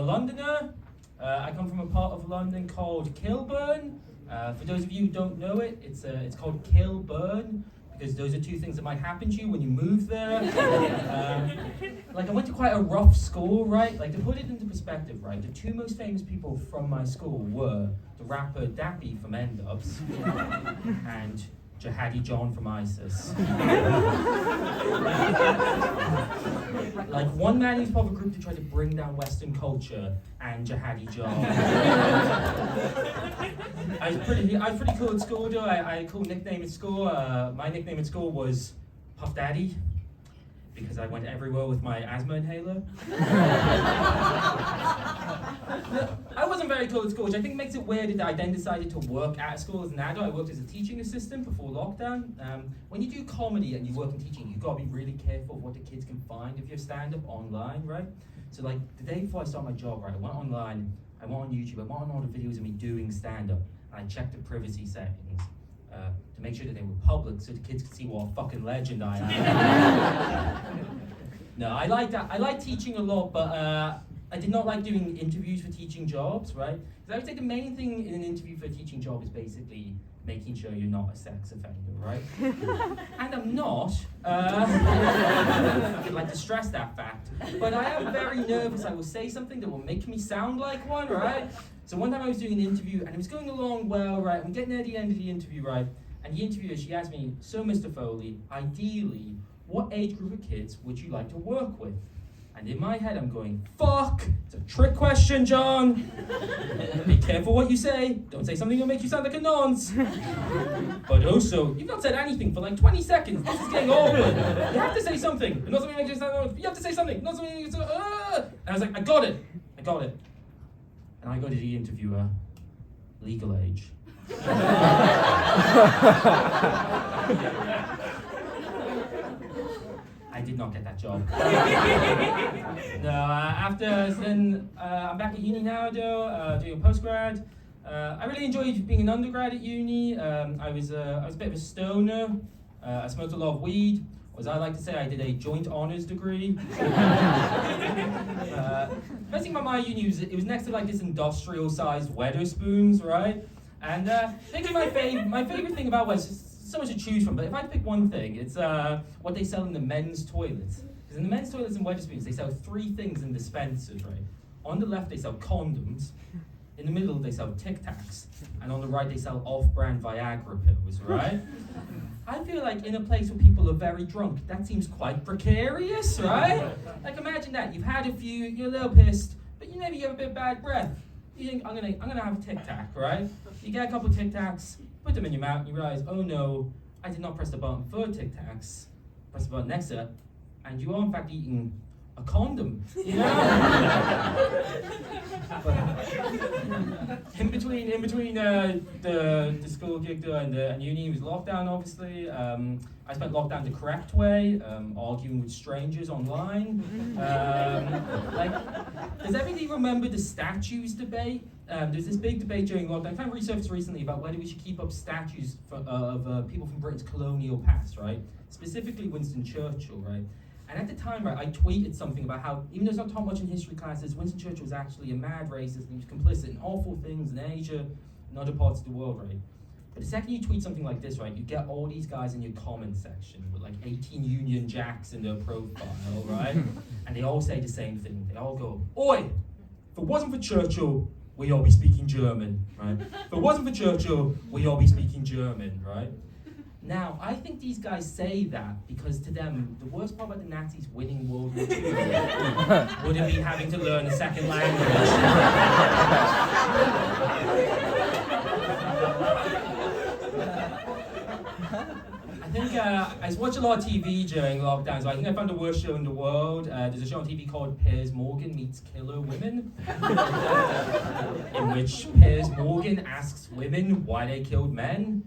Londoner. I come from a part of London called Kilburn. For those of you who don't know it, it's called Kilburn because those are two things that might happen to you when you move there. Like I went to quite a rough school, right? Like to put it into perspective, right? The two most famous people from my school were the rapper Dappy from N-Dubs and Jihadi John from ISIS. Like one man who's part of a group to try to bring down Western culture, and Jihadi John. I was pretty cool at school though. I had a cool nickname at school. My nickname at school was Puff Daddy, because I went everywhere with my asthma inhaler. I wasn't very cool at school, which I think makes it weird that I then decided to work at a school as an adult. I worked as a teaching assistant before lockdown. When you do comedy and you work in teaching, you've got to be really careful of what the kids can find if you have stand-up online, right? So like the day before I started my job, right, I went online, I went on YouTube, I went on all the videos of me doing stand-up, and I checked the privacy settings to make sure that they were public so the kids could see what a fucking legend I am. No, I like that. I like teaching a lot, but I did not like doing interviews for teaching jobs, right? Because I would say the main thing in an interview for a teaching job is basically making sure you're not a sex offender, right? And I'm not. I'd like to stress that fact. But I am very nervous. I will say something that will make me sound like one, right? So one time I was doing an interview and it was going along well, right? I'm getting near the end of the interview, right? And the interviewer, she asked me, so Mr. Foley, ideally, what age group of kids would you like to work with? And in my head, I'm going, fuck, it's a trick question, John. Be careful what you say. Don't say something that'll make you sound like a nonce. But also, you've not said anything for like 20 seconds. This is getting awkward. You have to say something. Not something that makes you sound like, you have to say something. Not something that makes you sound, And I was like, I got it. And I go to the interviewer, legal age. I did not get that job. No, I'm back at uni now, though, doing a postgrad. I really enjoyed being an undergrad at uni. I was a bit of a stoner. I smoked a lot of weed. Or as I like to say, I did a joint honors degree. Best thing about my uni was it was next to like this industrial-sized Weatherspoons, right? And maybe my favorite thing about West. So much to choose from, but if I pick one thing, it's what they sell in the men's toilets. Because in the men's toilets in Weatherspoons, they sell three things in dispensers, right? On the left, they sell condoms. In the middle, they sell Tic Tacs. And on the right, they sell off-brand Viagra pills, right? I feel like in a place where people are very drunk, that seems quite precarious, right? Like imagine that, you've had a few, you're a little pissed, but you maybe have a bit of bad breath. You think, I'm gonna have a Tic Tac, right? You get a couple of Tic Tacs, put them in your mouth, and you realize, oh no, I did not press the button for Tic Tacs. Press the button next to it, and you are in fact eating a condom, you know? in between the school gig and uni was lockdown, obviously. I spent lockdown the correct way, arguing with strangers online. Does everybody remember the statues debate? There's this big debate during lockdown. I found research recently about whether we should keep up statues of people from Britain's colonial past, right? Specifically Winston Churchill, right? And at the time, right, I tweeted something about how, even though it's not taught much in history classes, Winston Churchill was actually a mad racist and he was complicit in awful things in Asia and other parts of the world, right? But the second you tweet something like this, right, you get all these guys in your comment section with like 18 Union Jacks in their profile, right? And they all say the same thing. They all go, oi, if it wasn't for Churchill, we'd all be speaking German, right? If it wasn't for Churchill, we'd all be speaking German, right? Now, I think these guys say that because to them, the worst part about the Nazis winning World War II would have been having to learn a second language. I think I watched a lot of TV during lockdown, so I think I found the worst show in the world. There's a show on TV called Piers Morgan Meets Killer Women, in which Piers Morgan asks women why they killed men.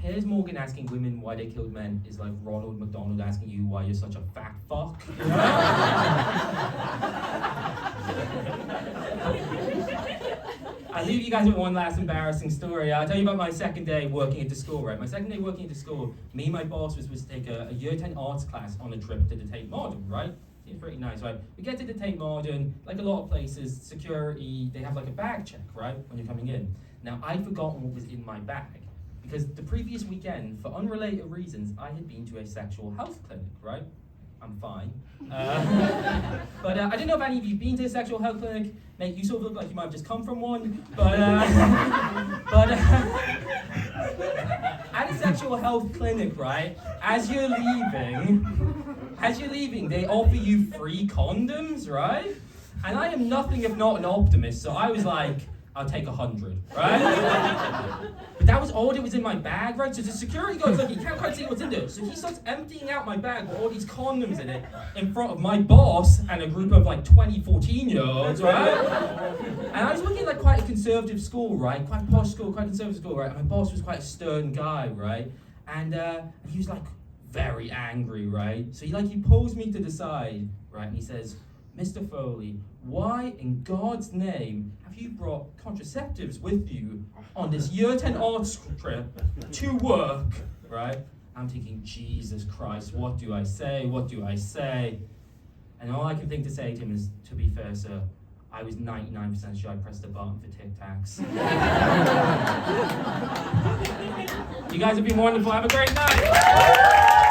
Piers Morgan asking women why they killed men is like Ronald McDonald asking you why you're such a fat fuck. I'll leave you guys with one last embarrassing story. I'll tell you about my second day working at the school, right? My second day working at the school, me and my boss was supposed to take a year 10 arts class on a trip to the Tate Modern, right? seems pretty nice, right? We get to the Tate Modern, like a lot of places, security, they have like a bag check, right, when you're coming in. Now, I'd forgotten what was in my bag, because the previous weekend, for unrelated reasons, I had been to a sexual health clinic, right? I'm fine. But I don't know if any of you have been to a sexual health clinic. Mate, you sort of look like you might have just come from one. But at a sexual health clinic, right, as you're leaving, they offer you free condoms, right? And I am nothing if not an optimist, so I was like, I'll take 100, right? But that was all that was in my bag, right? So the security guard's like, you can't quite see what's in there. So he starts emptying out my bag with all these condoms in it in front of my boss and a group of like 20, 14-year-olds, right? And I was working at like quite a conservative school, right? Quite a posh school, quite a conservative school, right? And my boss was quite a stern guy, right? And he was like very angry, right? So he pulls me to the side, right? And he says, Mr. Foley, why in God's name have you brought contraceptives with you on this year 10 arts trip to work, right? I'm thinking, Jesus Christ, what do I say? What do I say? And all I can think to say to him is, to be fair, sir, I was 99% sure I pressed the button for Tic Tacs. You guys have been wonderful. Have a great night.